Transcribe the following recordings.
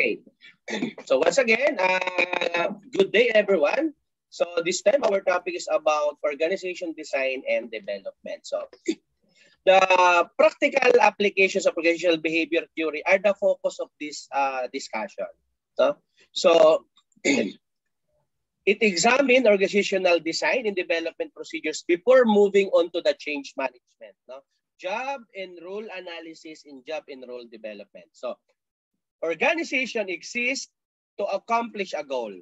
Okay. So once again, good day everyone. So this time our topic is about organization design and development. So the practical applications of organizational behavior theory are the focus of this discussion. So it examines organizational design and development procedures before moving on to the change management. Job and role analysis in job and role development. So organization exists to accomplish a goal.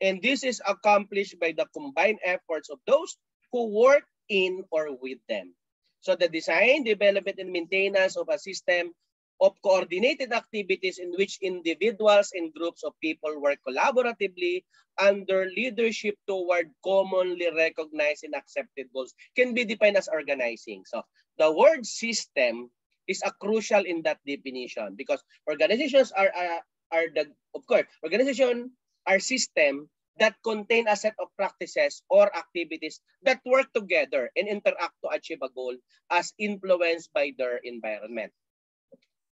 And this is accomplished by the combined efforts of those who work in or with them. So the design, development, and maintenance of a system of coordinated activities in which individuals and groups of people work collaboratively under leadership toward commonly recognized and accepted goals can be defined as organizing. So the word system is a crucial in that definition because organizations are organization are system that contain a set of practices or activities that work together and interact to achieve a goal as influenced by their environment.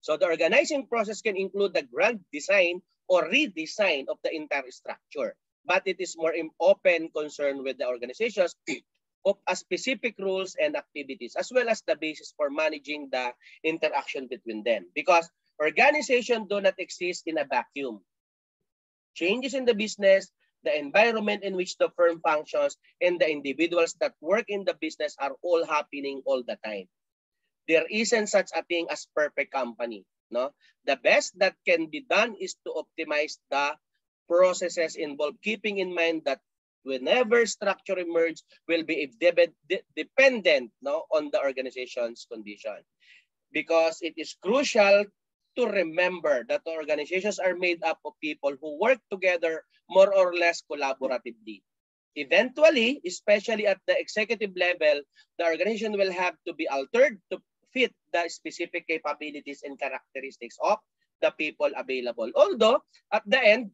So the organizing process can include the grand design or redesign of the entire structure, but it is more open concern with the organizations of a specific rules and activities, as well as the basis for managing the interaction between them. Because organizations do not exist in a vacuum. Changes in the business, the environment in which the firm functions, and the individuals that work in the business are all happening all the time. There isn't such a thing as perfect company. No? The best that can be done is to optimize the processes involved, keeping in mind that whenever structure emerges will be dependent on the organization's condition. Because it is crucial to remember that organizations are made up of people who work together more or less collaboratively. Eventually, especially at the executive level, the organization will have to be altered to fit the specific capabilities and characteristics of the people available. Although, at the end,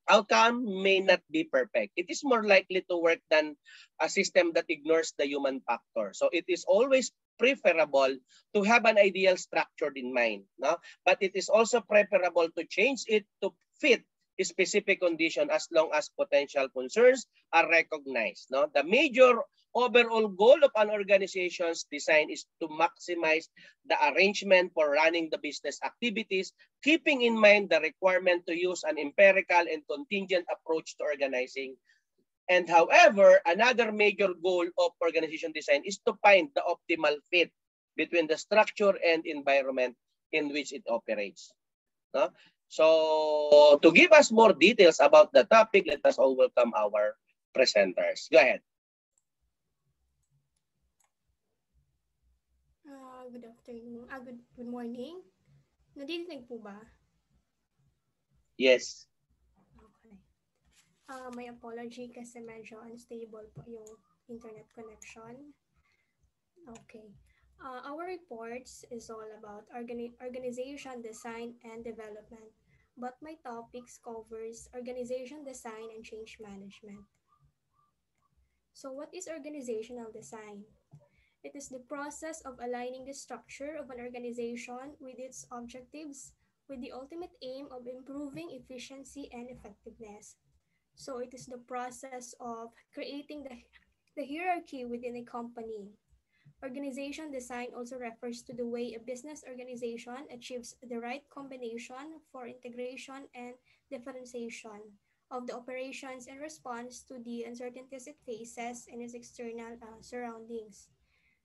outcome may not be perfect. It is more likely to work than a system that ignores the human factor. So it is always preferable to have an ideal structure in mind. No? But it is also preferable to change it to fit a specific condition as long as potential concerns are recognized. No? The major overall goal of an organization's design is to maximize the arrangement for running the business activities, keeping in mind the requirement to use an empirical and contingent approach to organizing. And however, another major goal of organization design is to find the optimal fit between the structure and environment in which it operates. No? So to give us more details about the topic, let us all welcome our presenters. Go ahead. Good afternoon. Good morning. Nadidinig po ba? Yes. Okay. My apology kasi medyo unstable po yung internet connection. Okay. Our reports is all about organization design and development, but my topics covers organization design and change management. So what is organizational design? It is the process of aligning the structure of an organization with its objectives with the ultimate aim of improving efficiency and effectiveness. So it is the process of creating the hierarchy within a company. Organization design also refers to the way a business organization achieves the right combination for integration and differentiation of the operations in response to the uncertainties it faces in its external surroundings.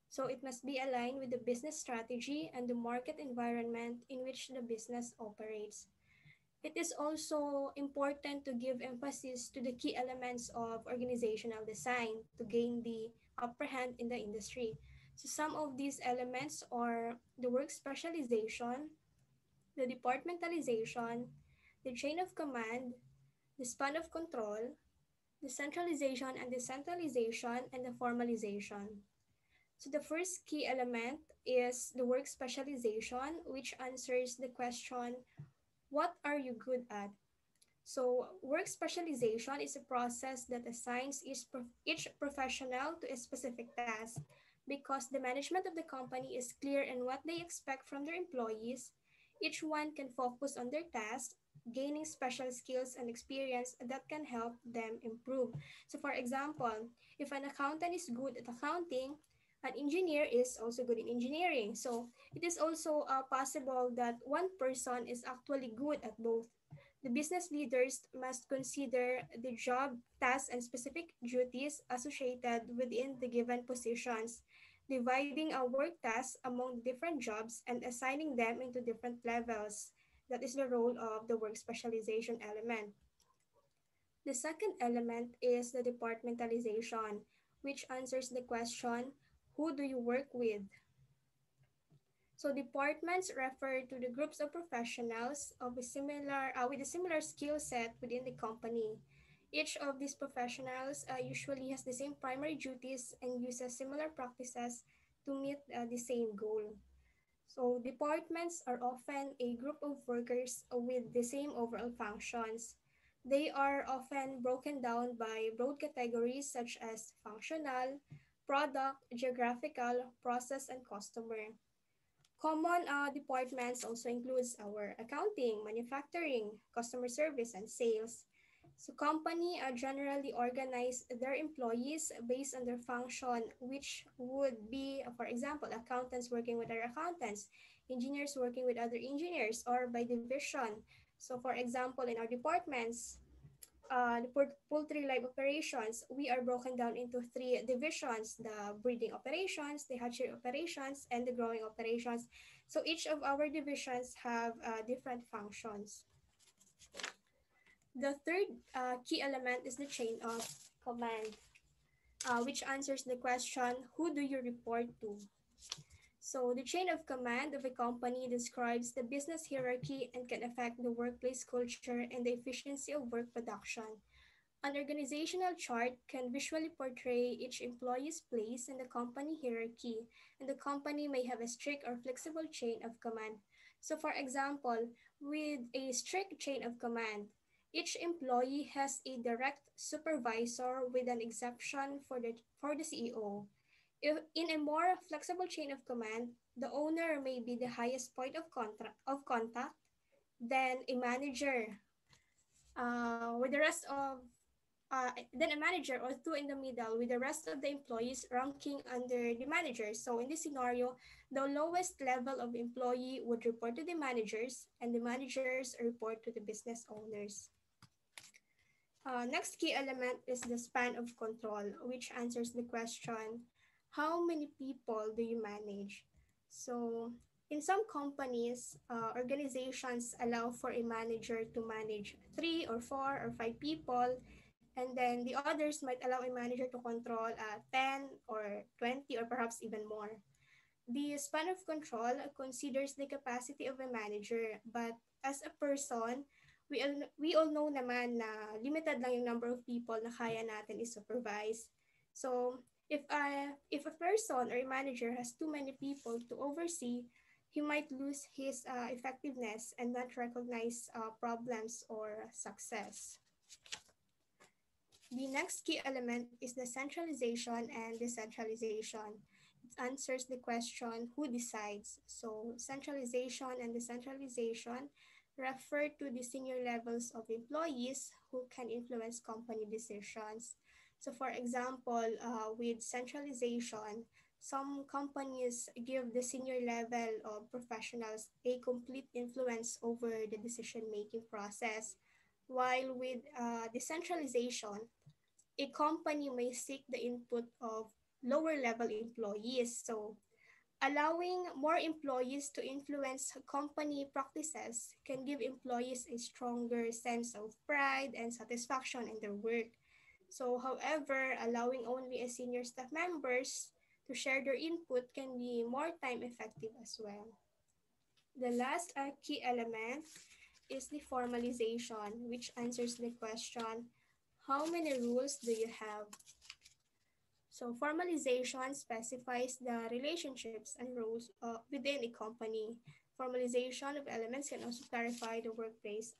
So it must be aligned with the business strategy and the market environment in which the business operates. It is also important to give emphasis to the key elements of organizational design to gain the upper hand in the industry. So some of these elements are the work specialization, the departmentalization, the chain of command, the span of control, the centralization and decentralization, and the formalization. So the first key element is the work specialization, which answers the question, what are you good at? So work specialization is a process that assigns each professional to a specific task because the management of the company is clear in what they expect from their employees. Each one can focus on their task, gaining special skills and experience that can help them improve. So, for example, if an accountant is good at accounting, an engineer is also good in engineering. So, it is also possible that one person is actually good at both. The business leaders must consider the job, tasks, and specific duties associated within the given positions, dividing our work tasks among different jobs and assigning them into different levels. That is the role of the work specialization element. The second element is the departmentalization, which answers the question, who do you work with? So departments refer to the groups of professionals of a with a similar skill set within the company. Each of these professionals usually has the same primary duties and uses similar practices to meet the same goal. So departments are often a group of workers with the same overall functions. They are often broken down by broad categories such as functional, product, geographical, process, and customer. Common departments also includes our accounting, manufacturing, customer service, and sales. So company generally organize their employees based on their function, which would be, for example, accountants working with other accountants, engineers working with other engineers, or by division. So for example, in our departments, the poultry live operations, we are broken down into three divisions: the breeding operations, the hatchery operations, and the growing operations. So each of our divisions have different functions. The third key element is the chain of command, which answers the question, who do you report to? So the chain of command of a company describes the business hierarchy and can affect the workplace culture and the efficiency of work production. An organizational chart can visually portray each employee's place in the company hierarchy, and the company may have a strict or flexible chain of command. So, for example, with a strict chain of command, each employee has a direct supervisor with an exception for the CEO. If, in a more flexible chain of command, the owner may be the highest point of contact, then a manager, with the rest of then a manager or two in the middle with the rest of the employees ranking under the manager. So in this scenario, the lowest level of employee would report to the managers and the managers report to the business owners. Next key element is the span of control, which answers the question, how many people do you manage? So in some companies, organizations allow for a manager to manage 3 or 4 or 5 people, and then the others might allow a manager to control 10 or 20 or perhaps even more. The span of control considers the capacity of a manager, but as a person, we all know naman na limited lang yung number of people na kaya natin i-supervise. So, if a person or a manager has too many people to oversee, he might lose his effectiveness and not recognize problems or success. The next key element is the centralization and decentralization. It answers the question, who decides? So centralization and decentralization refer to the senior levels of employees who can influence company decisions. So for example, with centralization, some companies give the senior level of professionals a complete influence over the decision-making process. While with decentralization, a company may seek the input of lower level employees. So allowing more employees to influence company practices can give employees a stronger sense of pride and satisfaction in their work. So however, allowing only a senior staff members to share their input can be more time effective as well. The last key element is the formalization, which answers the question, how many rules do you have? So formalization specifies the relationships and roles within a company. Formalization of elements can also clarify the workplace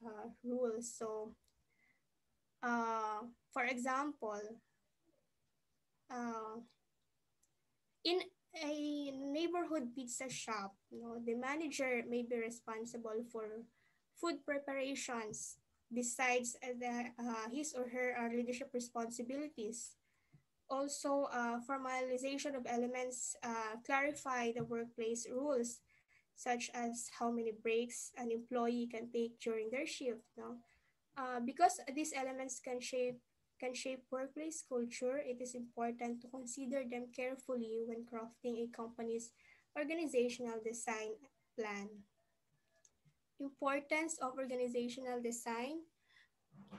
rules. So for example, uh, in a neighborhood pizza shop, the manager may be responsible for food preparations besides his or her leadership responsibilities. Also, formalization of elements clarify the workplace rules, such as how many breaks an employee can take during their shift. No? Because these elements can shape workplace culture, it is important to consider them carefully when crafting a company's organizational design plan. Importance of organizational design.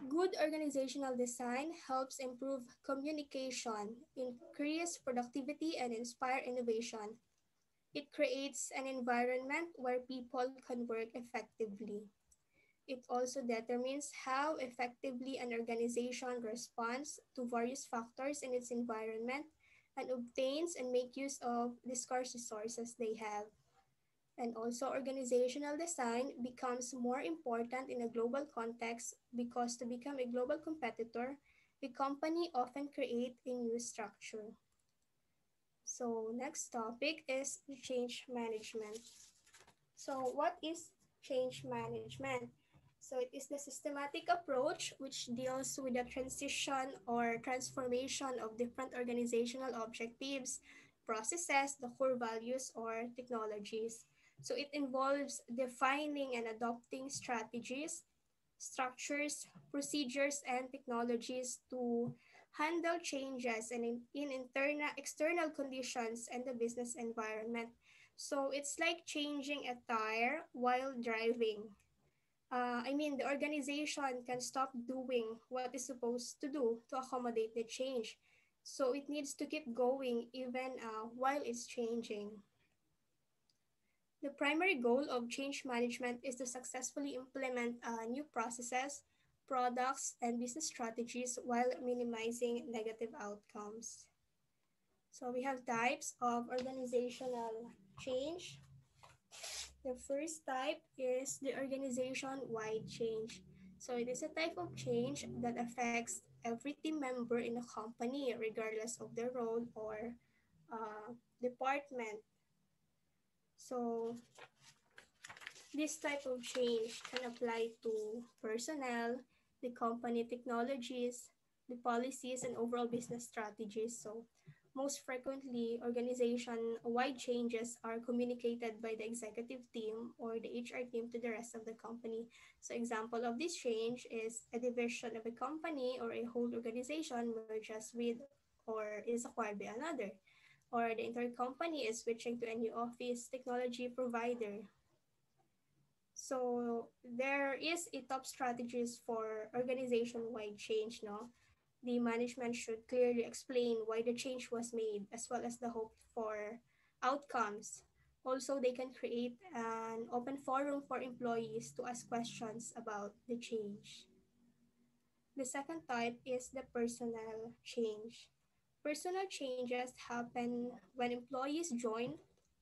Good organizational design helps improve communication, increase productivity, and inspire innovation. It creates an environment where people can work effectively. It also determines how effectively an organization responds to various factors in its environment and obtains and make use of the scarce resources they have. And also, organizational design becomes more important in a global context because to become a global competitor, a company often create a new structure. So next topic is change management. So what is change management? So it is the systematic approach which deals with the transition or transformation of different organizational objectives, processes, the core values, or technologies. So it involves defining and adopting strategies, structures, procedures, and technologies to handle changes in internal external conditions and the business environment. So it's like changing a tire while driving. The organization can stop doing what it's supposed to do to accommodate the change. So it needs to keep going even while it's changing. The primary goal of change management is to successfully implement new processes, products, and business strategies while minimizing negative outcomes. So we have types of organizational change. The first type is the organization-wide change. So it is a type of change that affects every team member in a company, regardless of their role or department. So this type of change can apply to personnel, the company technologies, the policies, and overall business strategies. So most frequently, organization-wide changes are communicated by the executive team or the HR team to the rest of the company. So example of this change is a division of a company or a whole organization merges with or is acquired by another, or the entire company is switching to a new office technology provider. So there is a top strategies for organization-wide change, no? The management should clearly explain why the change was made as well as the hope for outcomes. Also, they can create an open forum for employees to ask questions about the change. The second type is the personnel change. Personal changes happen when employees join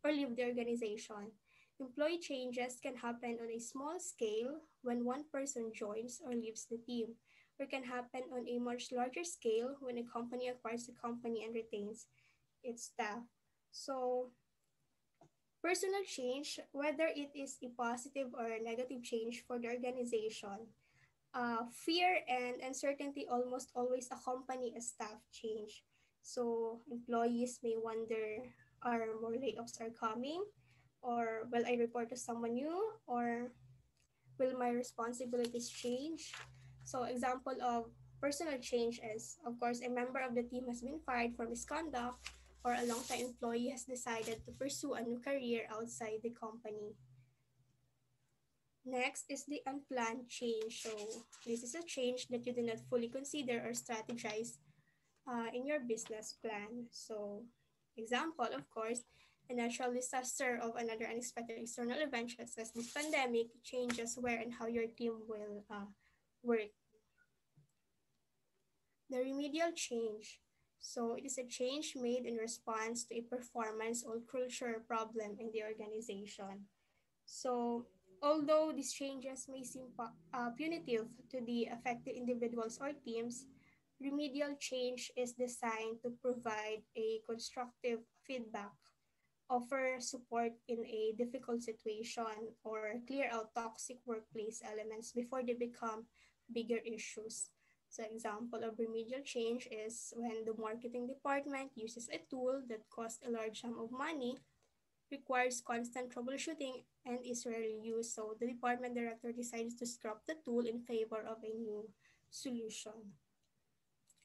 or leave the organization. Employee changes can happen on a small scale when one person joins or leaves the team, or can happen on a much larger scale when a company acquires a company and retains its staff. So, personal change, whether it is a positive or a negative change for the organization, fear and uncertainty almost always accompany a staff change. So employees may wonder, are more layoffs are coming? Or will I report to someone new? Or will my responsibilities change? So example of personal change is, of course, a member of the team has been fired for misconduct, or a long-time employee has decided to pursue a new career outside the company. Next is the unplanned change. So this is a change that you do not fully consider or strategize in your business plan. So example, of course, a natural disaster of another unexpected external event such as this pandemic changes where and how your team will work. The remedial change. So it is a change made in response to a performance or culture problem in the organization. So, although these changes may seem punitive to the affected individuals or teams, remedial change is designed to provide a constructive feedback. offer support in a difficult situation, or clear out toxic workplace elements before they become bigger issues. So example of remedial change is when the marketing department uses a tool that costs a large sum of money, requires constant troubleshooting, and is rarely used. So the department director decides to scrap the tool in favor of a new solution.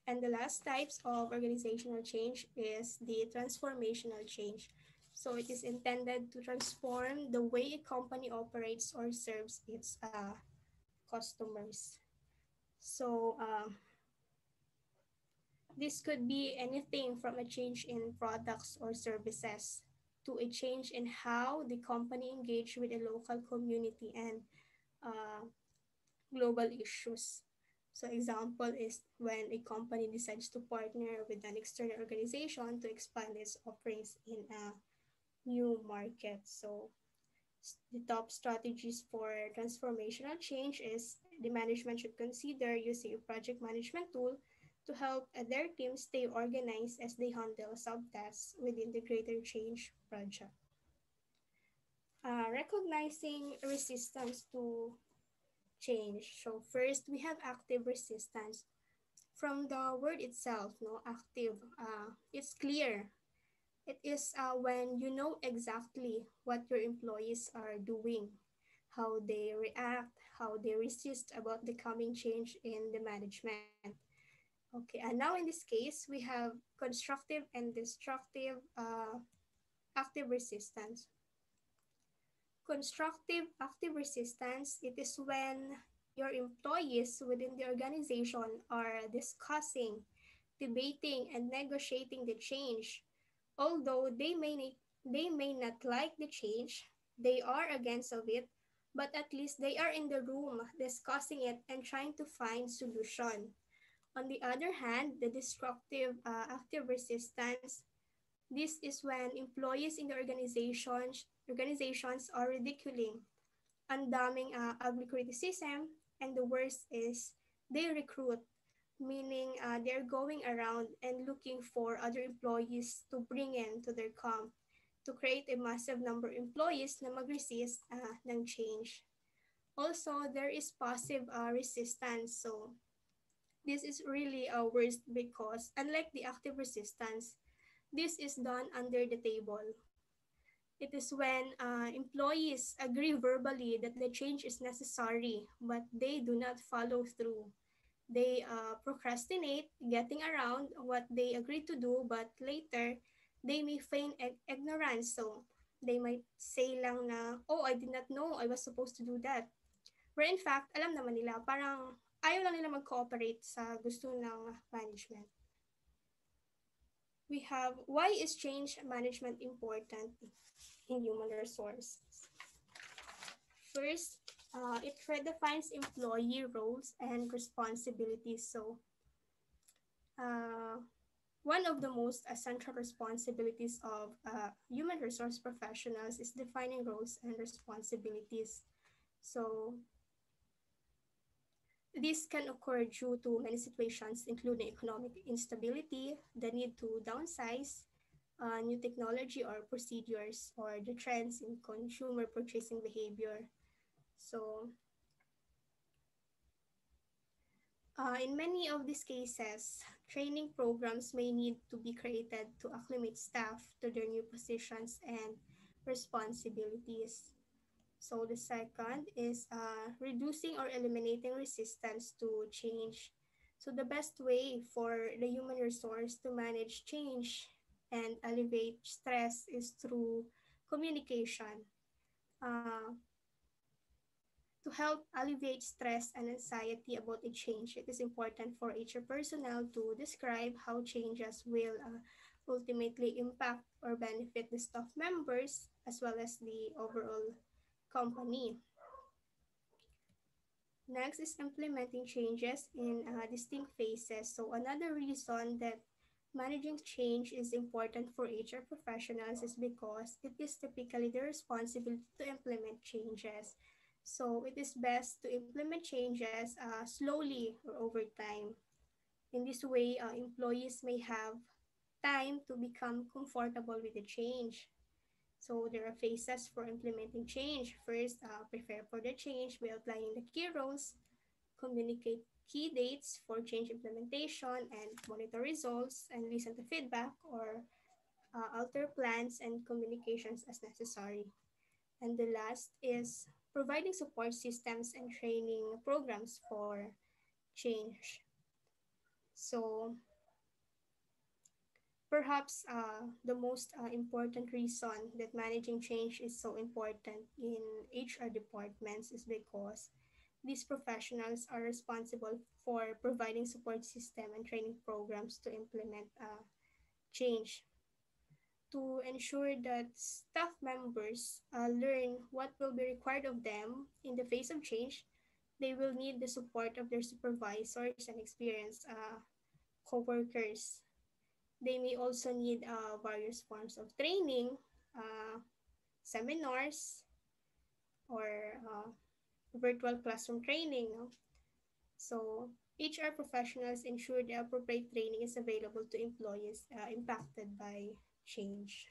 And the last types of organizational change is the transformational change. So it is intended to transform the way a company operates or serves its customers. So this could be anything from a change in products or services to a change in how the company engage with a local community and uh, global issues. So example is when a company decides to partner with an external organization to expand its offerings in a new market. So the top strategies for transformational change is the management should consider using a project management tool to help their team stay organized as they handle subtasks within the greater change project. Recognizing resistance to change. So first, we have active resistance. From the word itself, no, active, it's clear. It is when you know exactly what your employees are doing, how they react, how they resist about the coming change in the management. Okay, and now in this case, we have constructive and destructive active resistance. Constructive active resistance, it is when your employees within the organization are discussing, debating, and negotiating the change. Although they may not like the change, they are against of it, but at least they are in the room discussing it and trying to find solution. On the other hand, the destructive active resistance, this is when employees in the organizations are ridiculing, undamming ugly criticism, and the worst is they recruit, meaning they're going around and looking for other employees to bring in to their camp to create a massive number of employees na mag-resist ng change. Also, there is passive resistance. So, this is really worst because unlike the active resistance, this is done under the table. It is when employees agree verbally that the change is necessary, but they do not follow through. They procrastinate getting around what they agreed to do, but later they may feign ignorance. So they might say lang na, oh, I did not know I was supposed to do that. Where in fact, alam naman nila, parang ayaw lang nila mag-cooperate sa gusto ng management. We have, why is change management important in human resources? First, it redefines employee roles and responsibilities. So, uh, one of the most essential responsibilities of human resource professionals is defining roles and responsibilities. So, this can occur due to many situations, including economic instability, the need to downsize, new technology or procedures, or the trends in consumer purchasing behavior. So, in many of these cases, training programs may need to be created to acclimate staff to their new positions and responsibilities. So the second is reducing or eliminating resistance to change. So the best way for the human resource to manage change and alleviate stress is through communication. Uh, to help alleviate stress and anxiety about a change, it is important for HR personnel to describe how changes will ultimately impact or benefit the staff members as well as the overall company. Next is implementing changes in distinct phases. So another reason that managing change is important for HR professionals is because it is typically their responsibility to implement changes. So it is best to implement changes slowly or over time. In this way, employees may have time to become comfortable with the change. So there are phases for implementing change. First, prepare for the change by outlining the key roles, communicate key dates for change implementation, and monitor results and listen to feedback or alter plans and communications as necessary. And the last is providing support systems and training programs for change. So perhaps the most important reason that managing change is so important in HR departments is because these professionals are responsible for providing support system and training programs to implement change to ensure that staff members learn what will be required of them in the face of change. They will need the support of their supervisors and experienced coworkers. They may also need various forms of training, seminars, or virtual classroom training. No? So HR professionals ensure the appropriate training is available to employees impacted by change.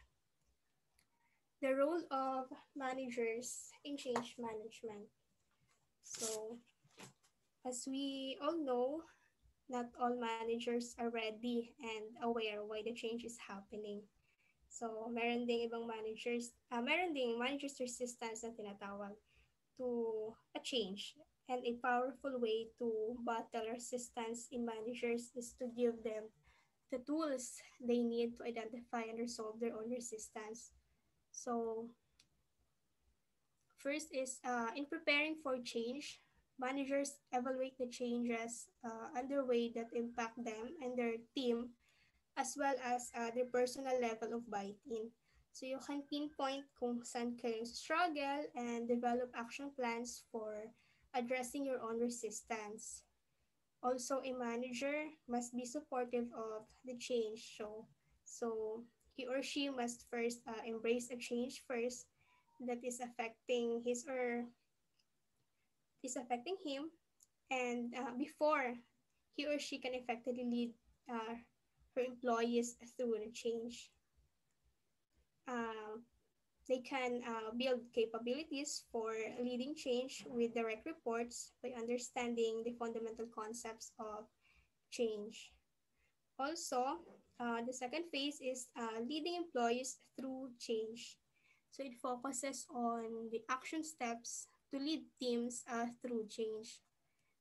The role of managers in change management. So as we all know, not all managers are ready and aware why the change is happening. So, meron ding managers resistance na tinatawag to a change. And a powerful way to battle resistance in managers is to give them the tools they need to identify and resolve their own resistance. So, first is in preparing for change, managers evaluate the changes underway that impact them and their team as well as their personal level of buy-in. So you can pinpoint kung saan kayo struggle and develop action plans for addressing your own resistance. Also, a manager must be supportive of the change. So he or she must first embrace a change first that is affecting him, and before he or she can effectively lead uh, her employees through the change. Um, they can build capabilities for leading change with direct reports by understanding the fundamental concepts of change. Also, the second phase is leading employees through change. So it focuses on the action steps to lead teams through change.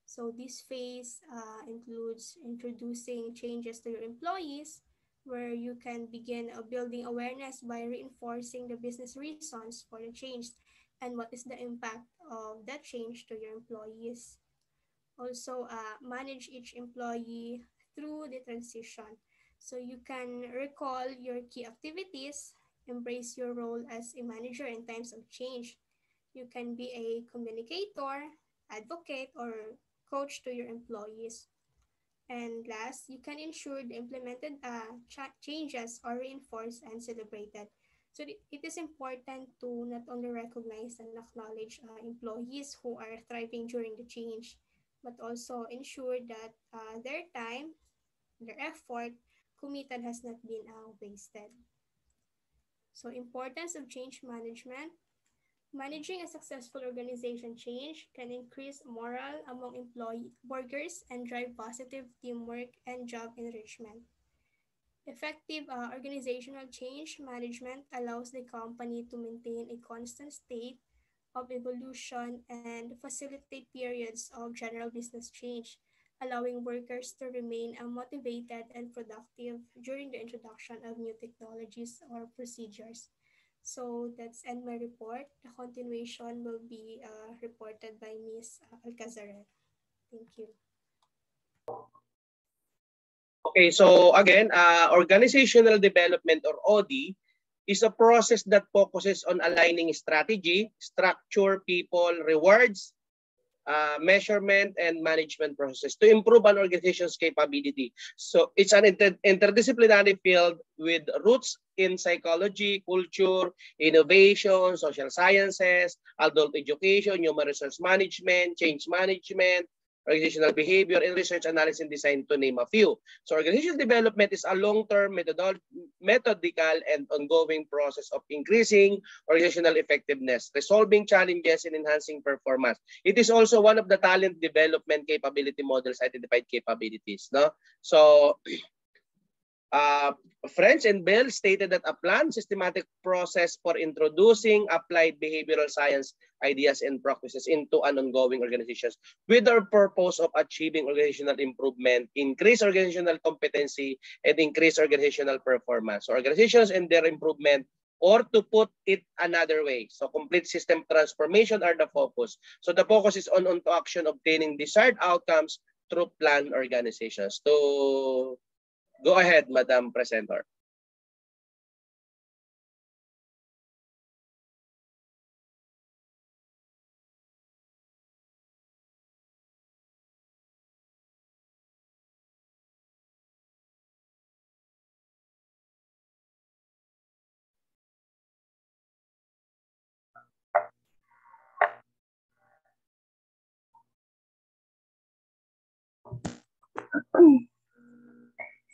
So this phase includes introducing changes to your employees, where you can begin building awareness by reinforcing the business reasons for the change and what is the impact of that change to your employees. Also, manage each employee through the transition. So you can recall your key activities, embrace your role as a manager in times of change. You can be a communicator, advocate, or coach to your employees. And last, you can ensure the implemented changes are reinforced and celebrated. So it is important to not only recognize and acknowledge employees who are thriving during the change, but also ensure that their time, their effort committed has not been wasted. So importance of change management. Managing a successful organization change can increase morale among employee workers and drive positive teamwork and job enrichment. Effective organizational change management allows the company to maintain a constant state of evolution and facilitate periods of general business change, allowing workers to remain motivated and productive during the introduction of new technologies or procedures. So that's end my report. The continuation will be reported by Ms. Alcazaret. Thank you. Okay, so again, organizational development or OD is a process that focuses on aligning strategy, structure, people, rewards, measurement, and management process to improve an organization's capability. So it's an interdisciplinary field with roots in psychology, culture, innovation, social sciences, adult education, human resource management, change management, organizational behavior, and research analysis and design, to name a few. So organizational development is a long-term methodical and ongoing process of increasing organizational effectiveness, resolving challenges, and enhancing performance. It is also one of the talent development capability models identified capabilities. No? So French and Bell stated that a planned systematic process for introducing applied behavioral science ideas and practices into an ongoing organizations with the purpose of achieving organizational improvement, increase organizational competency, and increase organizational performance. So organizations and their improvement, or to put it another way, so complete system transformation are the focus. So the focus is on to action obtaining desired outcomes through planned organizations. To go ahead, Madam Presenter.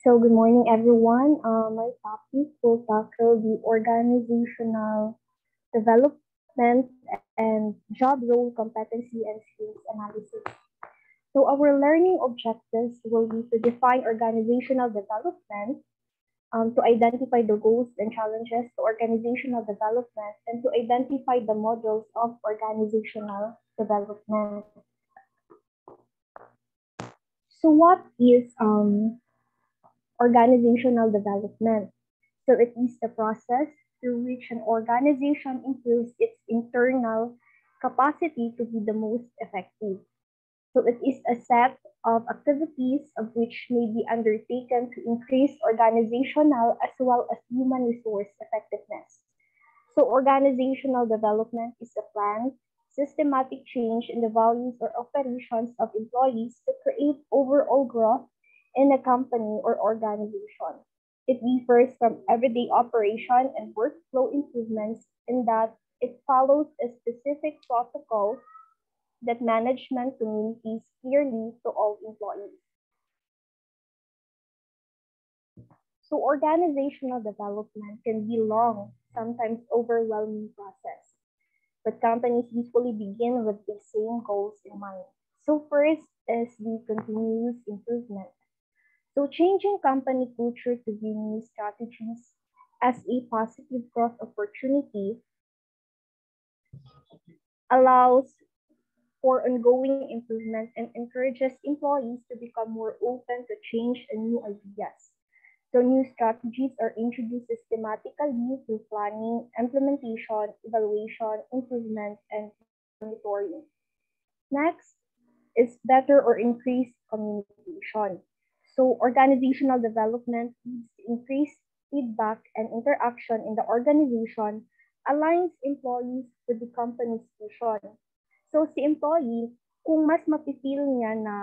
So good morning, everyone. My topic will tackle the organizational development and job role competency and skills analysis. So our learning objectives will be to define organizational development, to identify the goals and challenges to organizational development, and to identify the models of organizational development. So what is organizational development? So it is the process through which an organization improves its internal capacity to be the most effective. So it is a set of activities of which may be undertaken to increase organizational as well as human resource effectiveness. So organizational development is a planned, systematic change in the values or operations of employees to create overall growth in a company or organization. It differs from everyday operation and workflow improvements in that it follows a specific protocol that management communicates clearly to all employees. So organizational development can be long, sometimes overwhelming process, but companies usually begin with the same goals in mind. So first is the continuous improvement. So changing company culture to view new strategies as a positive growth opportunity allows for ongoing improvement and encourages employees to become more open to change and new ideas. So new strategies are introduced systematically through planning, implementation, evaluation, improvement, and monitoring. Next is better or increased communication. So organizational development leads to increased feedback and interaction in the organization, aligns employees with the company's vision. So si employee, kung mas mapipil niya na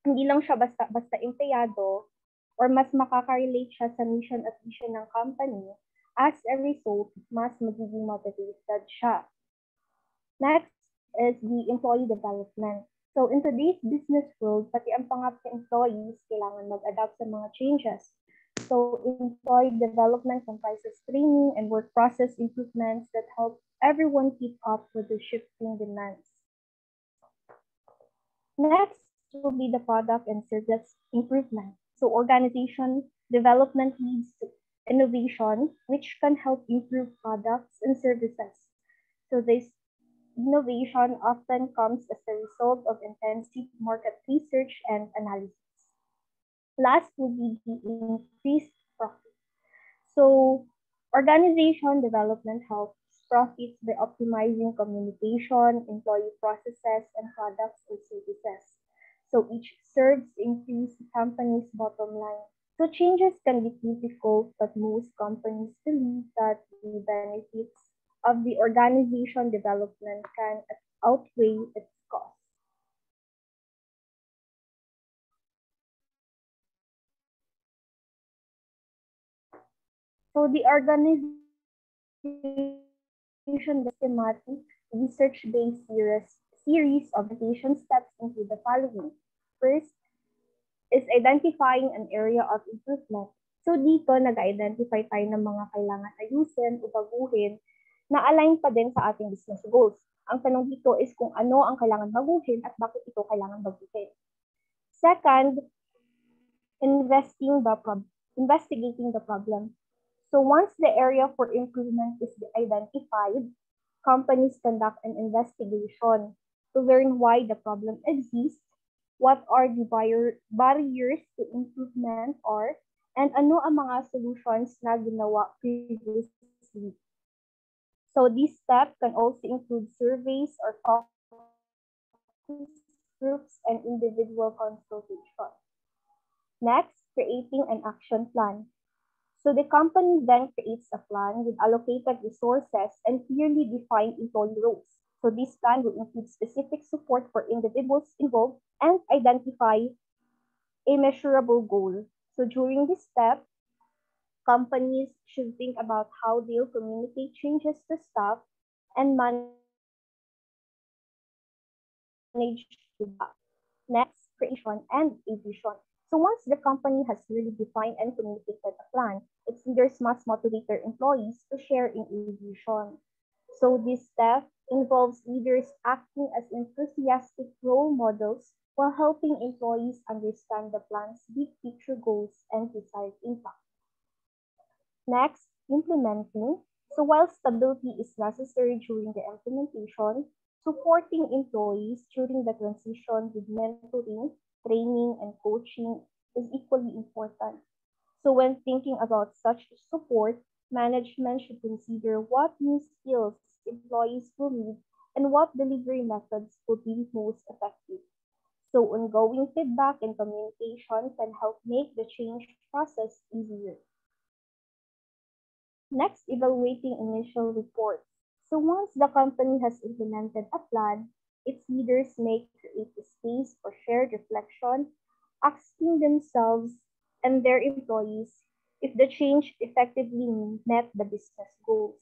hindi lang siya basta empleyado or mas makaka-relate siya sa mission at vision ng company, as a result, mas magiging motivated siya. Next is the employee development. So in today's business world, pati ang pangarap ng employees kailangan mag-adapt sa mga changes. So employee development comprises training and work process improvements that help everyone keep up with the shifting demands. Next will be the product and service improvement. So organization development leads to innovation, which can help improve products and services. So this innovation often comes as a result of intensive market research and analysis. Last will be the increased profit. So organization development helps profits by optimizing communication, employee processes, and products and services. So each serves to increase the company's bottom line. So changes can be difficult, but most companies believe that the benefits of the organization development can outweigh its costs. So the organization systematic research-based series of implementation steps include the following. First is identifying an area of improvement. So dito, nag-identify tayo ng mga kailangan ayusin o baguhin na align pa din sa ating business goals. Ang tanong dito is kung ano ang kailangan baguhin at bakit ito kailangan baguhin. Second, investigating the problem. So once the area for improvement is identified, companies conduct an investigation to learn why the problem exists, what are the barriers to improvement are, and ano ang mga solutions na ginawa previously. So this step can also include surveys or focus groups and individual consultation. Next, creating an action plan. So the company then creates a plan with allocated resources and clearly defined employee roles. So this plan will include specific support for individuals involved and identify a measurable goal. So during this step, companies should think about how they'll communicate changes to staff and manage feedback. Next, creation and a vision. So once the company has really defined and communicated a plan, its leaders must motivate their employees to share in a vision. So this step involves leaders acting as enthusiastic role models while helping employees understand the plan's big picture goals and desired impact. Next, implementing. So while stability is necessary during the implementation, supporting employees during the transition with mentoring, training, and coaching is equally important. So when thinking about such support, management should consider what new skills employees will need and what delivery methods will be most effective. So ongoing feedback and communication can help make the change process easier. Next, evaluating initial reports. So once the company has implemented a plan, its leaders may create a space for shared reflection, asking themselves and their employees if the change effectively met the business goals.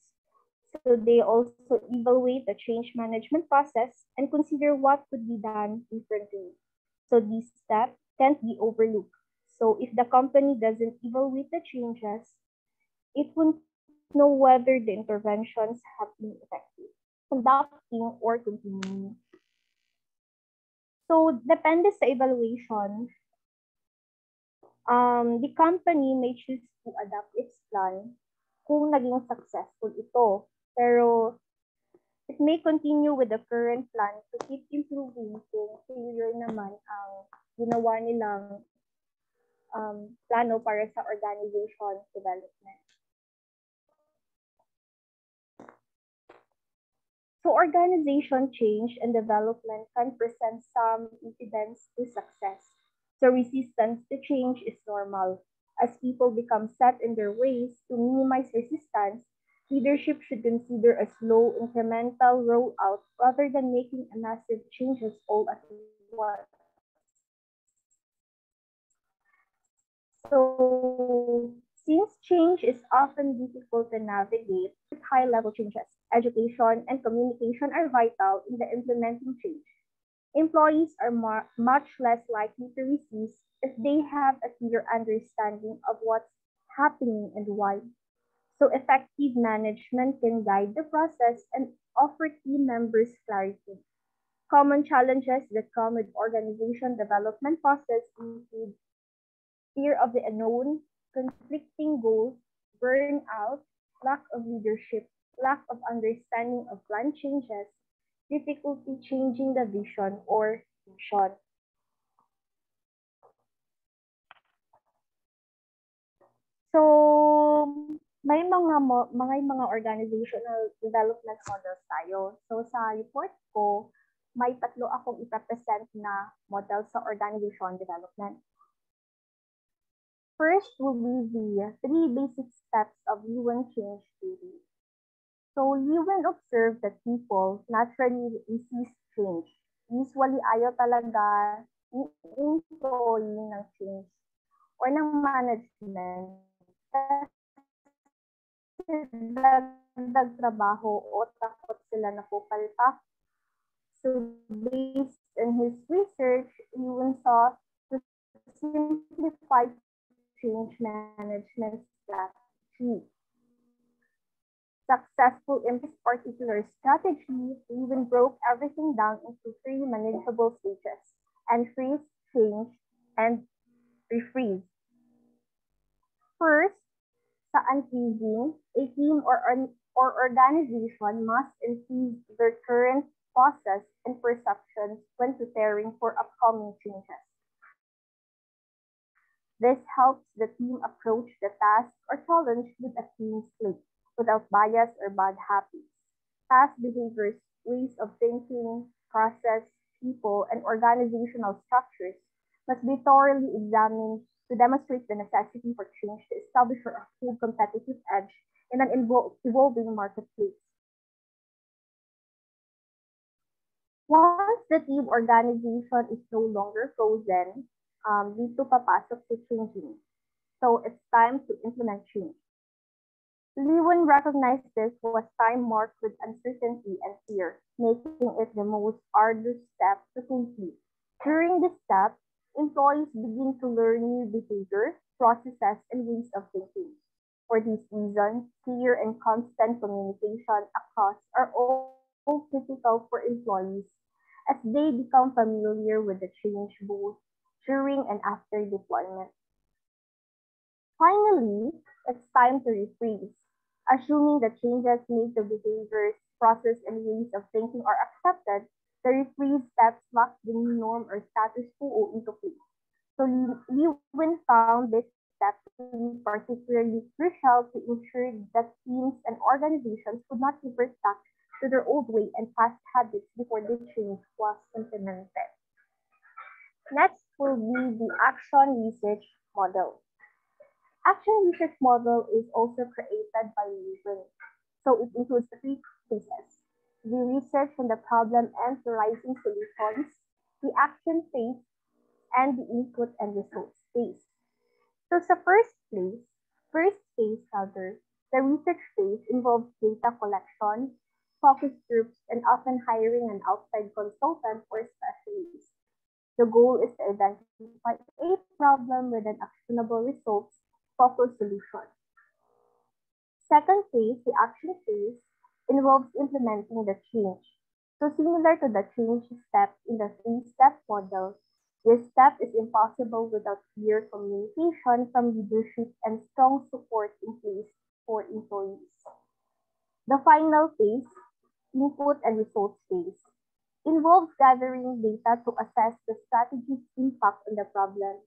So they also evaluate the change management process and consider what could be done differently. So these steps can't be overlooked. So if the company doesn't evaluate the changes, it won't know whether the interventions have been effective, conducting or continuing. So depende sa evaluation, the company may choose to adapt its plan kung naging successful ito. Pero it may continue with the current plan to keep improving kung failure naman ang ginawa nilang plano para sa organization development. So organization change and development can present some impediments to success. So resistance to change is normal. As people become set in their ways to minimize resistance, leadership should consider a slow incremental rollout rather than making a massive changes all at once. So since change is often difficult to navigate, high-level changes, education, and communication are vital in the implementing change. Employees are much less likely to resist if they have a clear understanding of what's happening and why. So effective management can guide the process and offer team members clarity. Common challenges that come with organization development process include fear of the unknown, conflicting goals, burnout, lack of leadership, lack of understanding of plan changes, difficulty changing the vision or mission. So, may mga organizational development models tayo. So, sa report ko, may 3 akong ipapresent na model sa organization development. First will be the 3 basic steps of UN change theory. So, UN observed that people naturally resist change. Usually, ayaw talaga ni employee ng change or ng management kasi dagdag trabaho o takot sila na pupalpak. So based on his research, Ewan saw the simplified change management strategy. Successful in this particular strategy, Ewan broke everything down into three manageable stages: unfreeze, change, and refreeze. First, sa unfreezing, a team or organization must increase their current process and perceptions when preparing for upcoming changes. This helps the team approach the task or challenge with a clean slate, without bias or bad habits. Past behaviors, ways of thinking, process, people, and organizational structures must be thoroughly examined to demonstrate the necessity for change to establish a full competitive edge in an evolving marketplace. Once the team organization is no longer frozen, dito papasok si changing. So it's time to implement change. Lewin recognized this was time marked with uncertainty and fear, making it the most arduous step to complete. During this step, employees begin to learn new behavior, processes, and ways of thinking. For these reasons, clear and constant communication across are all critical for employees as they become familiar with the change both during and after deployment. Finally, it's time to rephrase. Assuming the changes made to behaviors, process, and ways of thinking are accepted, the rephrase steps lock the new norm or status quo into place. So Lewin found this step to be particularly crucial to ensure that teams and organizations could not revert back to their old way and past habits before the change was implemented. Next will be the action research model. Action research model is also created by Lewin. So it includes three phases: the research on the problem and theorizing solutions, the action phase, and the input and results phase. So sa first phase rather, the research phase involves data collection, focus groups, and often hiring an outside consultant or specialist. The goal is to identify a problem with an actionable results focused solution. Second phase, the action phase, involves implementing the change. So similar to the change step in the three-step model, this step is impossible without clear communication from leadership and strong support in place for employees. The final phase, input and results phase, involves gathering data to assess the strategy's impact on the problem.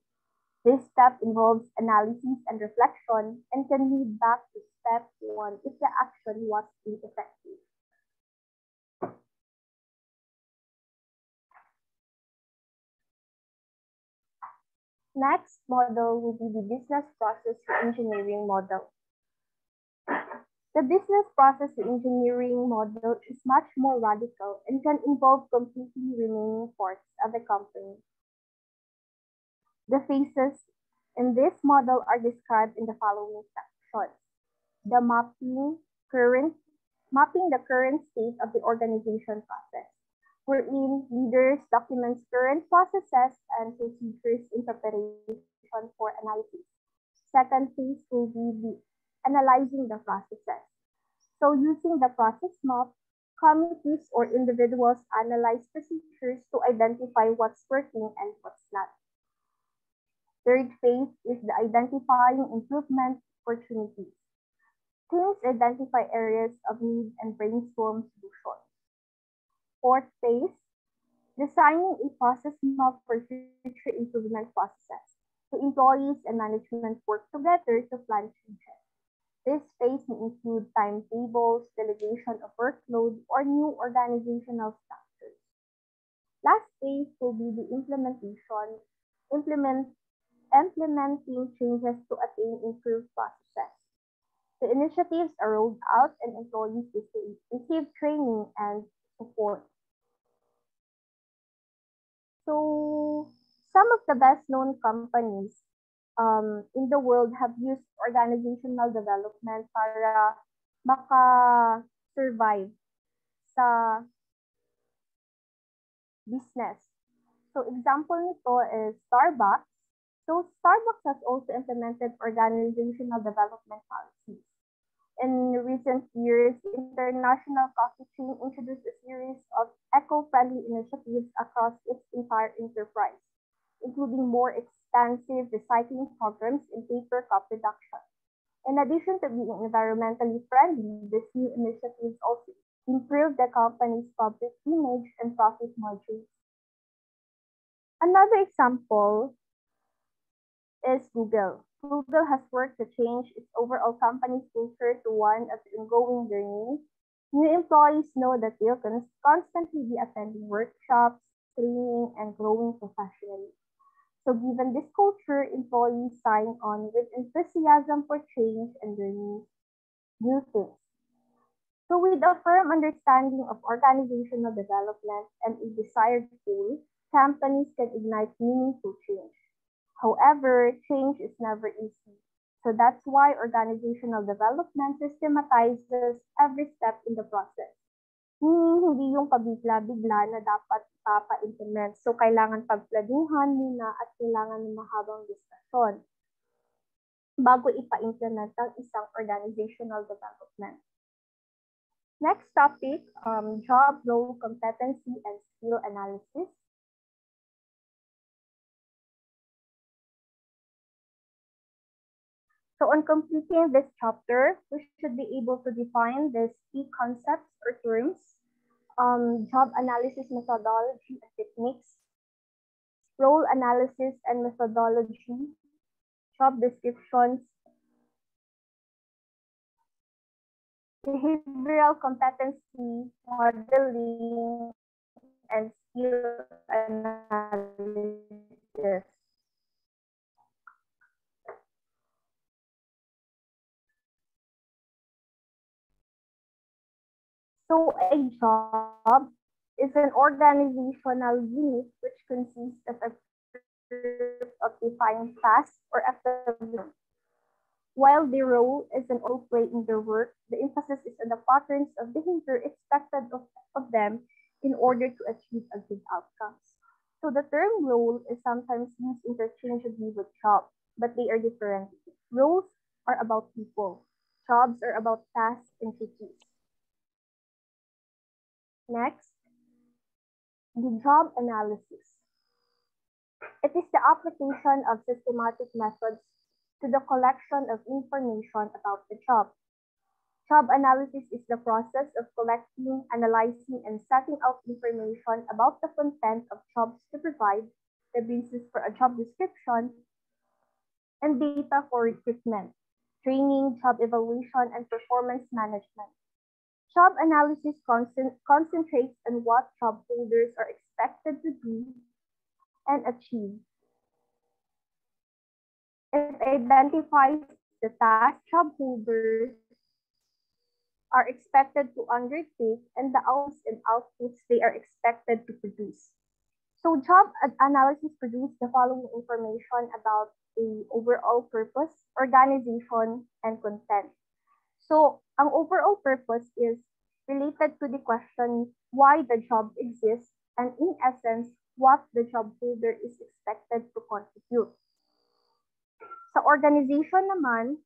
This step involves analysis and reflection and can lead back to step one if the action was ineffective. Next model will be the business process engineering model. The business process engineering model is much more radical and can involve completely remaining parts of the company. The phases in this model are described in the following sections. The mapping the current state of the organization process, wherein leaders documents current processes and procedures in preparation for analysis. Second phase will be the analyzing the processes. So using the process map, committees or individuals analyze procedures to identify what's working and what's not. Third phase is the identifying improvement opportunities. Teams identify areas of need and brainstorm solutions. Fourth phase, designing a process map for future improvement processes. So employees and management work together to plan changes. This phase may include timetables, delegation of workload, or new organizational structures. Last phase will be the implementing changes to attain improved processes. The initiatives are rolled out and employees receive training and support. So, some of the best-known companies in the world have used organizational development para maka-survive sa business. So example nito is Starbucks. So Starbucks has also implemented organizational development policies. In recent years, International Coffee Chain introduced a series of eco-friendly initiatives across its entire enterprise, including more expansive recycling programs in paper cup reduction. In addition to being environmentally friendly, these new initiatives also improve the company's public image and profit margins. Another example is Google. Google has worked to change its overall company's culture to one of ongoing learning. New employees know that they'll constantly be attending workshops, training, and growing professionally. So given this culture, employees sign on with enthusiasm for change and learning new things. So with a firm understanding of organizational development and a desired goal, companies can ignite meaningful change. However, change is never easy. So that's why organizational development systematizes every step in the process. Meaning, hindi yung pabigla-bigla na dapat implement. So, kailangan pagplanuhan muna at kailangan ng mahabang diskusyon bago ipa-implement ang isang organizational development. Next topic, job role competency and skill analysis. So on completing this chapter, we should be able to define these key concepts or terms, job analysis methodology and techniques, role analysis and methodology, job descriptions, behavioral competency, modeling, and skill analysis. So a job is an organizational unit which consists of a group of defined tasks or activities. While the role is an all play in their work, the emphasis is on the patterns of behavior expected of them in order to achieve a good outcomes. So the term role is sometimes used interchangeably with job, but they are different. Roles are about people. Jobs are about tasks and duties. Next, the job analysis. It is the application of systematic methods to the collection of information about the job. Job analysis is the process of collecting, analyzing, and setting out information about the content of jobs to provide the basis for a job description and data for recruitment, training, job evaluation, and performance management. Job analysis concentrates on what job holders are expected to do and achieve. It identifies the tasks job holders are expected to undertake and the outputs they are expected to produce. So job analysis produces the following information about the overall purpose, organization, and content. So, ang overall purpose is related to the question why the job exists and in essence, what the job holder is expected to contribute. Sa organization naman,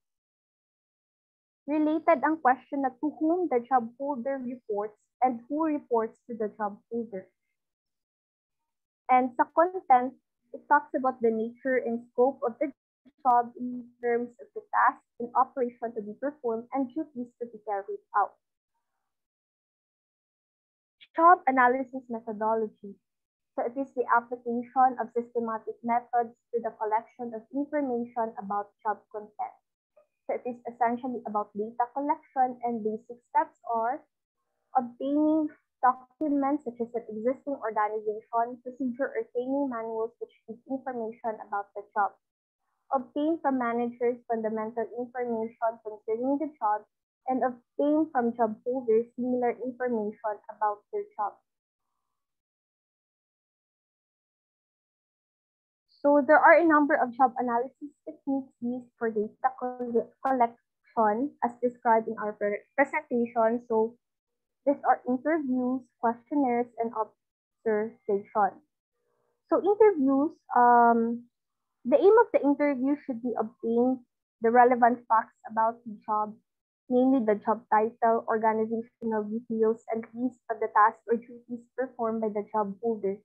related ang question na to whom the job holder reports and who reports to the job holder. And sa content, it talks about the nature and scope of the job in terms of the task and operation to be performed and duties to be carried out. Job analysis methodology. So it is the application of systematic methods to the collection of information about job content. So it is essentially about data collection and basic steps are obtaining documents such as an existing organization, procedure or training manuals which give information about the job. Obtain from managers fundamental information concerning the job, and obtain from job holders similar information about their job. So there are a number of job analysis techniques used for data collection as described in our presentation. So these are interviews, questionnaires, and observation. So interviews, the aim of the interview should be obtain the relevant facts about the job, namely the job title, organizational details, and list of the tasks or duties performed by the job holder.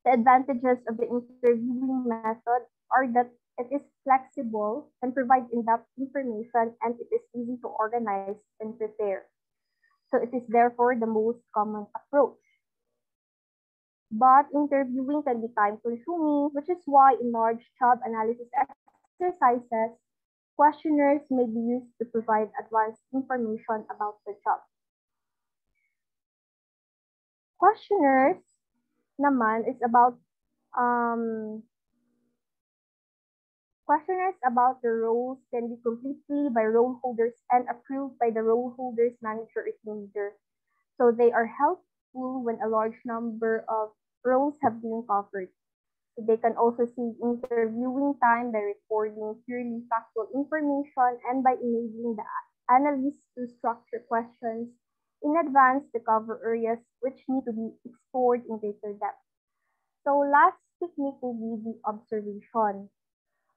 The advantages of the interviewing method are that it is flexible and provides in-depth information, and it is easy to organize and prepare. So it is therefore the most common approach. But interviewing can be time-consuming, which is why in large job analysis exercises, questionnaires may be used to provide advanced information about the job. Questionnaires naman is about questionnaires about the roles can be completed by role holders and approved by the role holders manager or team leader. So they are helpful when a large number of roles have been covered. So they can also save interviewing time by recording purely factual information and by enabling the analysts to structure questions in advance to cover areas which need to be explored in greater depth. So last technique will be the observation.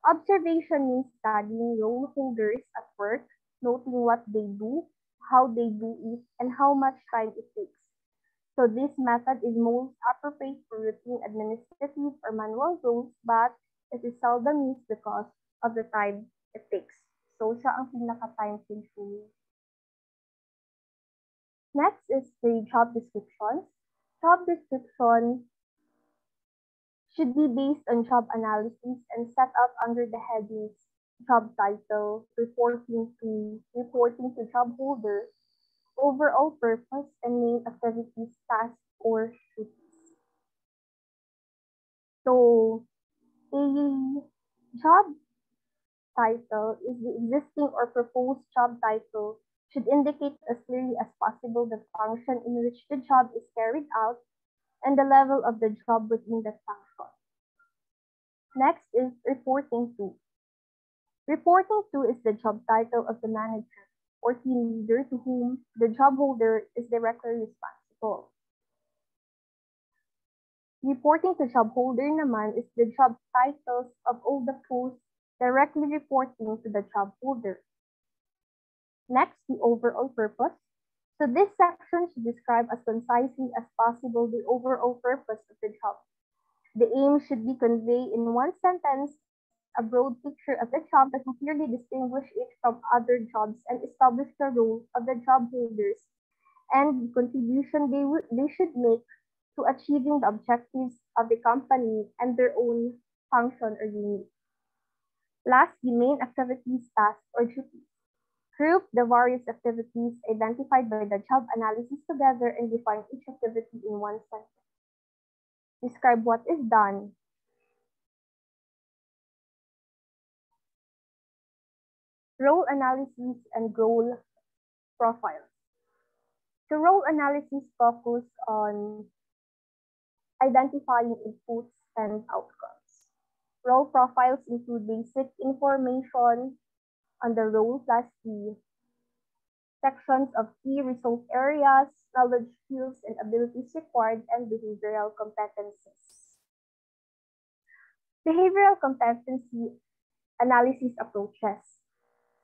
Observation means studying role holders at work, noting what they do, how they do it, and how much time it takes. So this method is most appropriate for routine administrative or manual roles, but it is seldom used because of the time it takes. So siya ang pinaka-time consuming. Next is the job descriptions. Job description should be based on job analysis and set out under the headings job title, reporting to job holder, overall purpose, and main activities, tasks, or duties. So, a job title is the existing or proposed job title should indicate as clearly as possible the function in which the job is carried out and the level of the job within that function. Next is reporting to. Reporting to is the job title of the manager or team leader to whom the job holder is directly responsible. Reporting to job holder naman is the job titles of all the posts directly reporting to the job holder. Next, the overall purpose. So this section should describe as concisely as possible the overall purpose of the job. The aim should be conveyed in one sentence, a broad picture of the job that will clearly distinguish it from other jobs and establish the role of the job holders and the contribution they should make to achieving the objectives of the company and their own function or unit. Last, the main activities, tasks, or duties. Group the various activities identified by the job analysis together and define each activity in one sentence. Describe what is done. Role analysis and role profiles. The role analysis focus on identifying inputs and outcomes. Role profiles include basic information on the role plus the sections of key result areas, knowledge, skills, and abilities required, and behavioral competencies. Behavioral competency analysis approaches.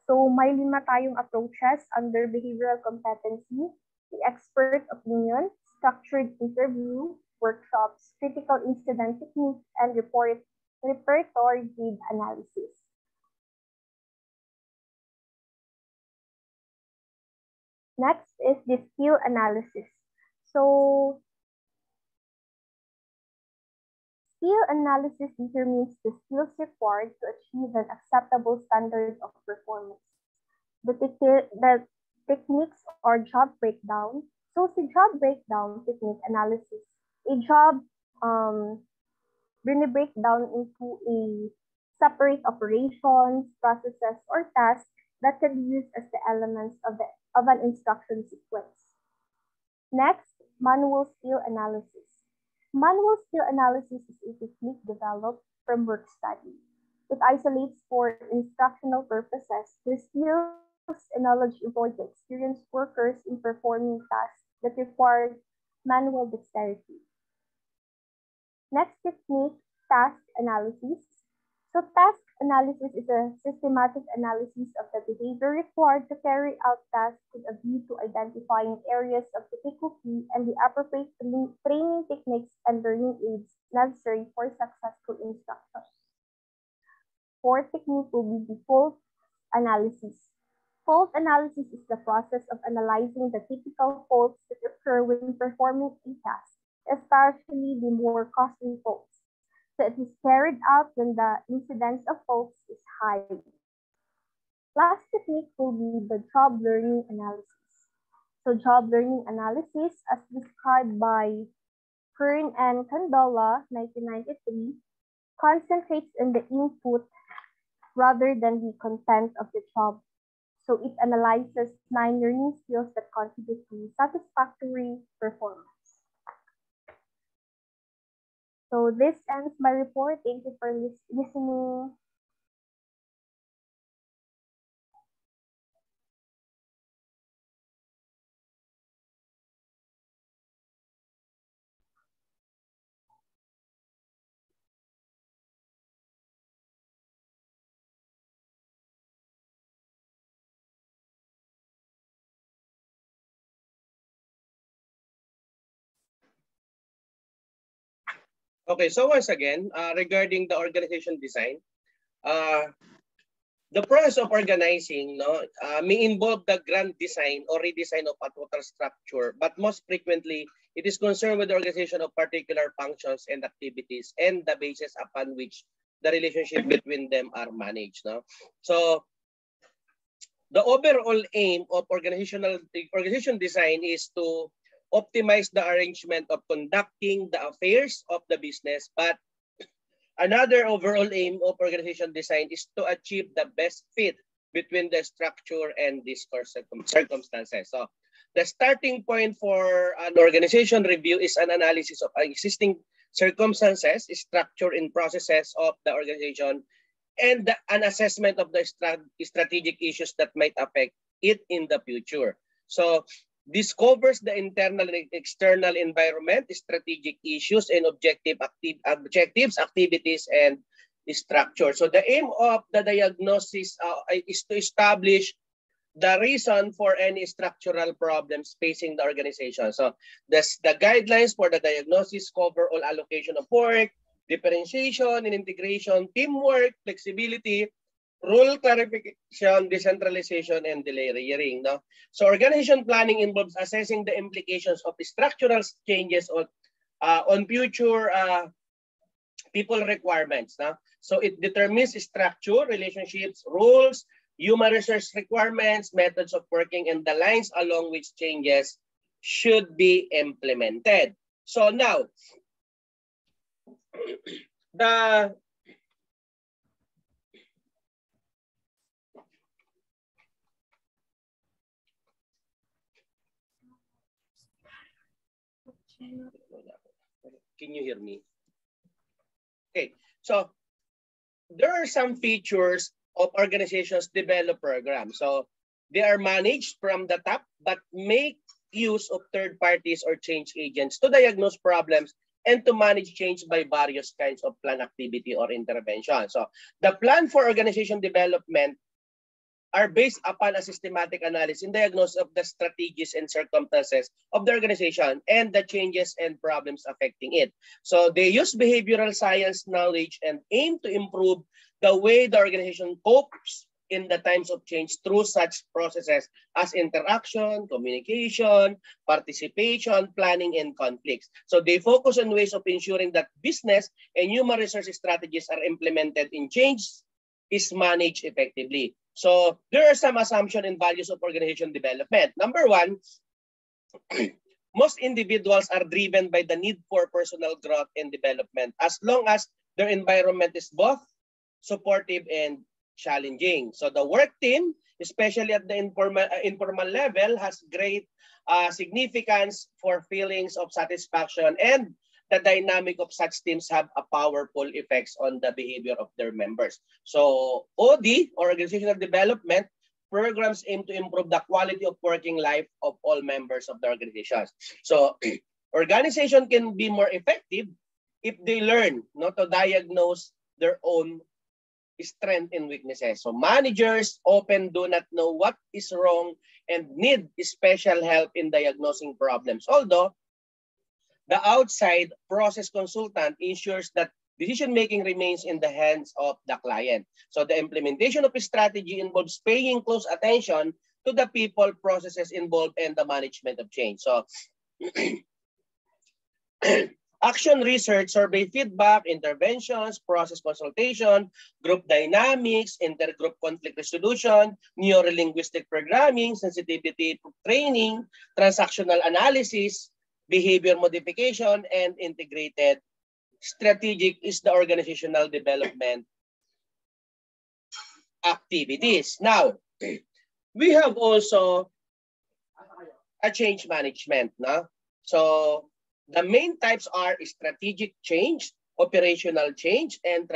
So may 5 tayong approaches under behavioral competency: the expert opinion, structured interview, workshops, critical incident technique, and repertory grid analysis. Next is the skill analysis. So, skill analysis determines the skills required to achieve an acceptable standard of performance. The techniques are job breakdown. So, the job breakdown technique analysis, a job break down into a separate operations, processes, or tasks that can be used as the elements of an instruction sequence. Next, manual skill analysis. Manual skill analysis is a technique developed from work study. It isolates for instructional purposes the skills and knowledge employed by experienced workers in performing tasks that require manual dexterity. Next technique, task analysis. So task analysis is a systematic analysis of the behavior required to carry out tasks with a view to identifying areas of difficulty and the appropriate training techniques and learning aids necessary for successful instruction. Fourth technique will be the fault analysis. Fault analysis is the process of analyzing the typical faults that occur when performing a task, especially the more costly faults. So it is carried out when the incidence of faults is high. Last technique will be the job learning analysis. So job learning analysis, as described by Kern and Candola, 1993, concentrates on the input rather than the content of the job. So it analyzes 9 learning skills that contribute to satisfactory performance. So this ends my report. Thank you for listening. Okay, so once again, regarding the organization design, the process of organizing may involve the grand design or redesign of a total structure, but most frequently, it is concerned with the organization of particular functions and activities and the basis upon which the relationship between them are managed. No? So the overall aim of organization design is to optimize the arrangement of conducting the affairs of the business, but another overall aim of organization design is to achieve the best fit between the structure and these core circumstances. So the starting point for an organization review is an analysis of existing circumstances, structure, and processes of the organization, and an assessment of the strategic issues that might affect it in the future. So this covers the internal and external environment, strategic issues, and objectives, activities, and structure. So the aim of the diagnosis is to establish the reason for any structural problems facing the organization. So the guidelines for the diagnosis cover all allocation of work, differentiation and integration, teamwork, flexibility, rule clarification, decentralization, and layering. No? So organization planning involves assessing the implications of the structural changes on future people requirements. No? So it determines structure, relationships, rules, human resource requirements, methods of working, and the lines along which changes should be implemented. So now, the can you hear me? Okay, so there are some features of organizations develop programs. So they are managed from the top, but make use of third parties or change agents to diagnose problems and to manage change by various kinds of plan activity or intervention. So the plan for organization development are based upon a systematic analysis and diagnosis of the strategies and circumstances of the organization and the changes and problems affecting it. So they use behavioral science knowledge and aim to improve the way the organization copes in the times of change through such processes as interaction, communication, participation, planning, and conflicts. So they focus on ways of ensuring that business and human resource strategies are implemented in change is managed effectively. So there are some assumptions and values of organization development. Number one, most individuals are driven by the need for personal growth and development as long as their environment is both supportive and challenging. So the work team, especially at the informal level, has great significance for feelings of satisfaction, and the dynamic of such teams have a powerful effects on the behavior of their members. So OD, or organizational development, programs aim to improve the quality of working life of all members of the organizations. So organization can be more effective if they learn to diagnose their own strength and weaknesses. So managers often do not know what is wrong and need special help in diagnosing problems. Although the outside process consultant ensures that decision-making remains in the hands of the client. So the implementation of a strategy involves paying close attention to the people, processes involved, and the management of change. So action research, survey feedback, interventions, process consultation, group dynamics, intergroup conflict resolution, neurolinguistic programming, sensitivity training, transactional analysis, behavior modification, and integrated strategic is the organizational development activities. Now, we have also a change management. No? So the main types are strategic change, operational change, and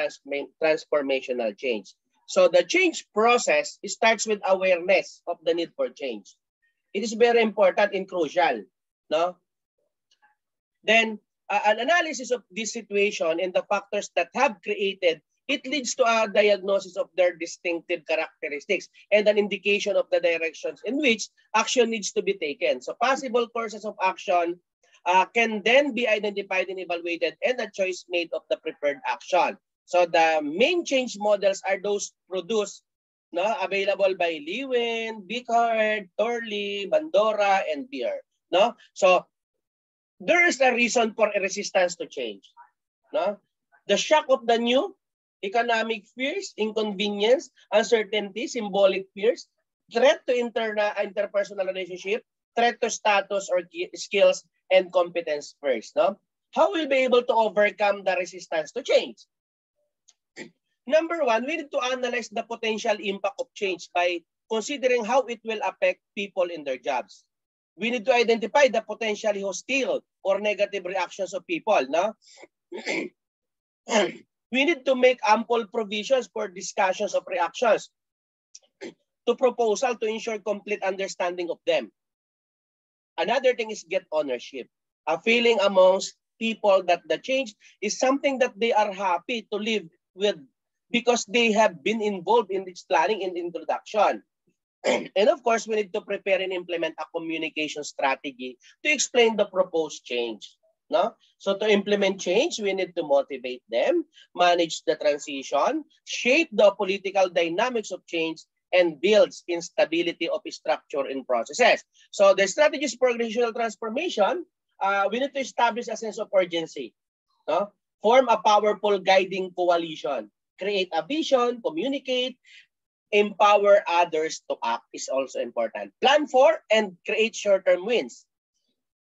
transformational change. So the change process starts with awareness of the need for change. It is very important and crucial. No? Then an analysis of this situation and the factors that have created it leads to a diagnosis of their distinctive characteristics and an indication of the directions in which action needs to be taken. So possible courses of action can then be identified and evaluated and a choice made of the preferred action. So the main change models are those produced, available by Lewin, Bickard, Torley, Bandora, and Beer. So there is a reason for a resistance to change. The shock of the new, economic fears, inconvenience, uncertainty, symbolic fears, threat to interpersonal relationship, threat to status or skills, and competence first. How will be able to overcome the resistance to change? Number one, we need to analyze the potential impact of change by considering how it will affect people in their jobs. We need to identify the potentially hostile or negative reactions of people. We need to make ample provisions for discussions of reactions to proposal to ensure complete understanding of them. Another thing is get ownership. A feeling amongst people that the change is something that they are happy to live with because they have been involved in its planning and introduction. And of course, we need to prepare and implement a communication strategy to explain the proposed change. So to implement change, we need to motivate them, manage the transition, shape the political dynamics of change, and builds instability of structure and processes. So the strategies for organizational transformation, we need to establish a sense of urgency. Form a powerful guiding coalition. Create a vision, communicate, empower others to act is also important. Plan for and create short-term wins.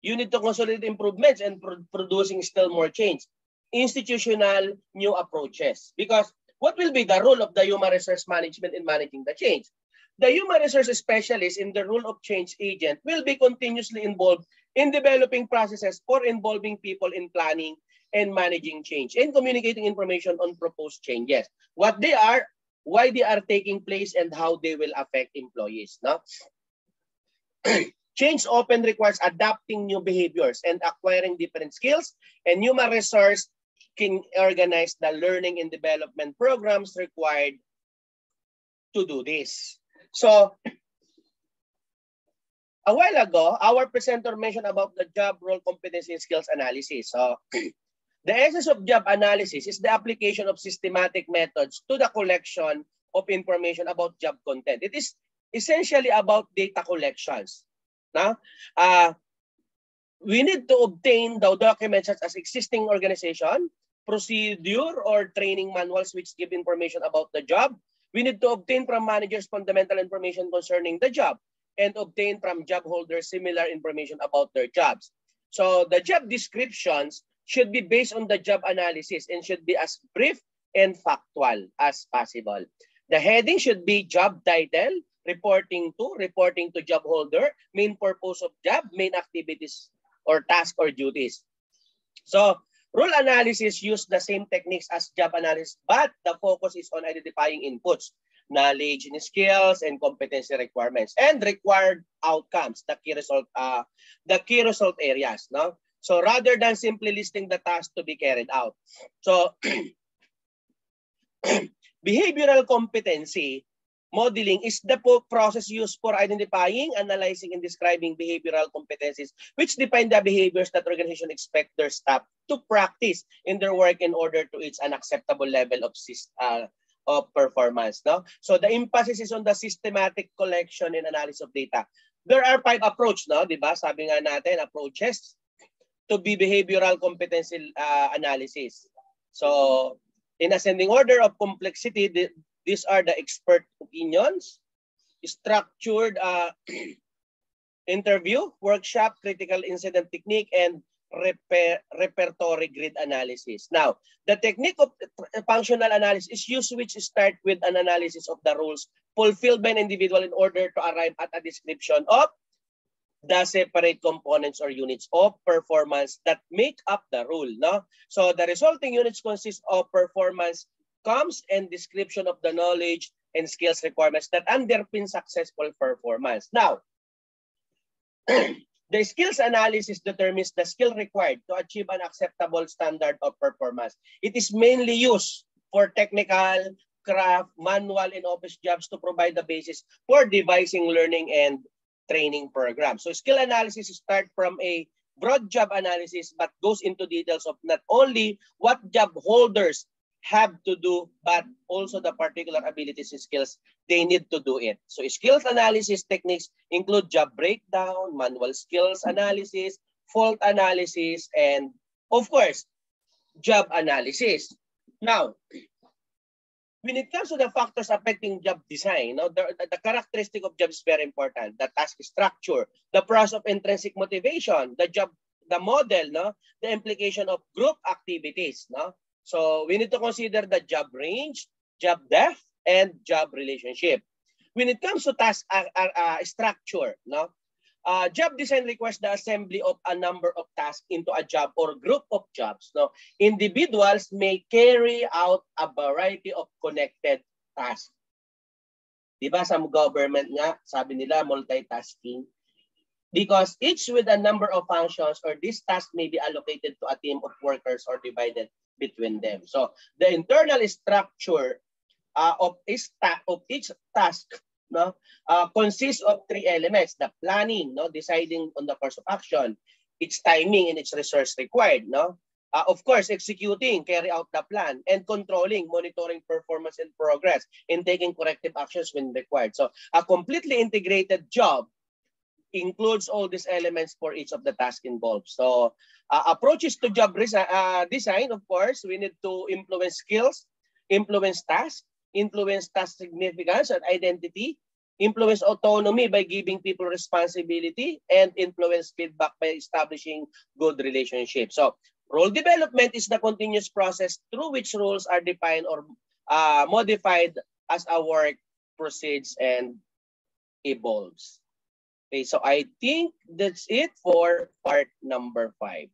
You need to consolidate improvements and producing still more change. Institutional new approaches. Because what will be the role of the human resource management in managing the change? The human resource specialist in the role of change agent will be continuously involved in developing processes for involving people in planning and managing change and communicating information on proposed changes. What they are, why they are taking place, and how they will affect employees. Change often requires adapting new behaviors and acquiring different skills, and human resource can organize the learning and development programs required to do this. So, a while ago, our presenter mentioned about the job role competency and skills analysis. So, the essence of job analysis is the application of systematic methods to the collection of information about job content. It is essentially about data collections. We need to obtain the documents such as existing organization, procedure, or training manuals which give information about the job. We need to obtain from managers fundamental information concerning the job and obtain from job holders similar information about their jobs. So the job descriptions should be based on the job analysis and should be as brief and factual as possible. The heading should be job title, reporting to job holder, main purpose of job, main activities or task or duties. So role analysis use the same techniques as job analysis, but the focus is on identifying inputs, knowledge and skills, and competency requirements, and required outcomes, the key result areas. So rather than simply listing the task to be carried out. So behavioral competency modeling is the process used for identifying, analyzing, and describing behavioral competencies which define the behaviors that organizations expect their staff to practice in their work in order to reach an acceptable level of performance. No? So the emphasis is on the systematic collection and analysis of data. There are 5 approaches, no? Diba? Sabi nga natin, approaches to be behavioral competency analysis. So in ascending order of complexity, these are the expert opinions, structured interview, workshop, critical incident technique, and repertory grid analysis. Now, the technique of functional analysis is used which start with an analysis of the roles fulfilled by an individual in order to arrive at a description of the separate components or units of performance that make up the role. No? So the resulting units consist of performance comes and description of the knowledge and skills requirements that underpin successful performance. Now, the skills analysis determines the skill required to achieve an acceptable standard of performance. It is mainly used for technical, craft, manual, and office jobs to provide the basis for devising learning and training programs. So skill analysis start from a broad job analysis but goes into details of not only what job holders have to do, but also the particular abilities and skills they need to do it. So skills analysis techniques include job breakdown, manual skills analysis, fault analysis, and of course, job analysis. Now, when it comes to the factors affecting job design, no, the characteristic of job is very important. The task structure, the process of intrinsic motivation, the job, the model, no, the implication of group activities, no. So we need to consider the job range, job depth, and job relationship. When it comes to task structure, no, job design requires the assembly of a number of tasks into a job or group of jobs. No, individuals may carry out a variety of connected tasks. Diba sa government nga, sabi nila multitasking. Because each with a number of functions or this task may be allocated to a team of workers or divided between them. So the internal structure of each task, no, consists of 3 elements: the planning, no, deciding on the course of action, its timing, and its resource required, no. Of course, executing, carry out the plan, and controlling, monitoring performance and progress, and taking corrective actions when required. So a completely integrated job includes all these elements for each of the tasks involved. So approaches to job design, of course, we need to influence skills, influence task significance and identity, influence autonomy by giving people responsibility, and influence feedback by establishing good relationships. So role development is the continuous process through which roles are defined or modified as our work proceeds and evolves. Okay, so I think that's it for part number 5.